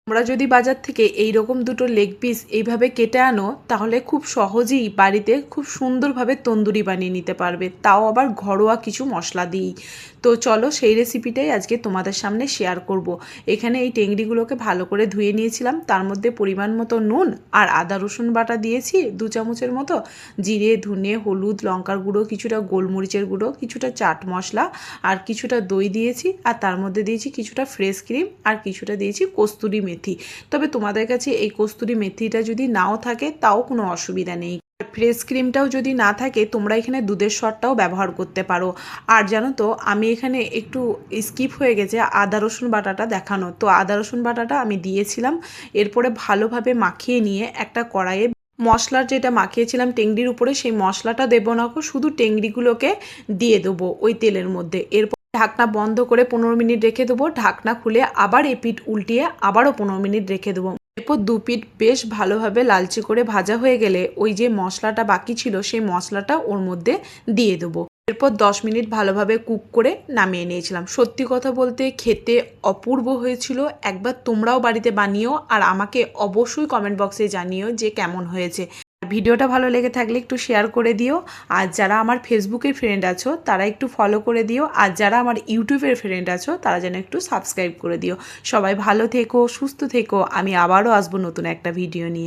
তোমরা যদি বাজার থেকে এই রকম দুটো লেগ পিস এইভাবে কেটে আনো তাহলে খুব সহজেই বাড়িতে খুব সুন্দরভাবে তন্দুরি বানিয়ে নিতে পারবে, তাও আবার ঘরোয়া কিছু মশলা দিয়েই। তো চলো সেই রেসিপিটাই আজকে তোমাদের সামনে শেয়ার করব। এখানে এই টেংরিগুলোকে ভালো করে ধুয়ে নিয়েছিলাম, তার মধ্যে পরিমাণ মতো নুন আর আদা রসুন বাটা দিয়েছি 2 চামচের মতো, জিরে ধনে হলুদ লঙ্কার গুঁড়ো, কিছুটা গোলমরিচের গুঁড়ো, কিছুটা চাট মশলা আর কিছুটা দই দিয়েছি, আর তার মধ্যে দিয়েছি কিছুটা ফ্রেশ ক্রিম আর কিছুটা দিয়েছি কস্তুরি মেথি। তবে তোমাদের কাছে এই কস্তুরি মেথিটা যদি নাও থাকে তাও কোনো অসুবিধা নেই। ফ্রেশ ক্রিমটাও যদি না থাকে তোমরা এখানে দুধের সরটাও ব্যবহার করতে পারো। আর জানো তো আমি এখানে একটু স্কিপ হয়ে গেছে আদা রসুন বাটাটা দেখানো, তো আদা রসুন বাটাটা আমি দিয়েছিলাম। এরপরে ভালোভাবে মাখিয়ে নিয়ে একটা কড়াইয়ে মশলার যেটা মাখিয়েছিলাম টেংরির উপরে সেই মশলাটা দেবো না, শুধু টেংরিগুলোকে দিয়ে দেবো ওই তেলের মধ্যে। এরপর ঢাকনা বন্ধ করে 15 মিনিট রেখে দেবো, ঢাকনা খুলে আবার এপিঠ উল্টিয়ে আবারও 15 মিনিট রেখে দেবো। এরপর দু পিঠ বেশ ভালোভাবে লালচে করে ভাজা হয়ে গেলে ওই যে মশলাটা বাকি ছিল সেই মশলাটা ওর মধ্যে দিয়ে দেবো। এরপর 10 মিনিট ভালোভাবে কুক করে নামিয়ে নিয়েছিলাম। সত্যি কথা বলতে খেতে অপূর্ব হয়েছিল। একবার তোমরাও বাড়িতে বানিও আর আমাকে অবশ্যই কমেন্ট বক্সে জানিও যে কেমন হয়েছে। ভিডিওটা ভালো লেগে থাকলে একটু শেয়ার করে দিও, আর যারা আমার ফেসবুকের ফ্রেন্ড আছো তারা একটু ফলো করে দিও, আর যারা আমার ইউটিউবের ফ্রেন্ড আছো তারা যেন একটু সাবস্ক্রাইব করে দিও। সবাই ভালো থেকো, সুস্থ থেকো, আমি আবারও আসবো নতুন একটা ভিডিও নিয়ে।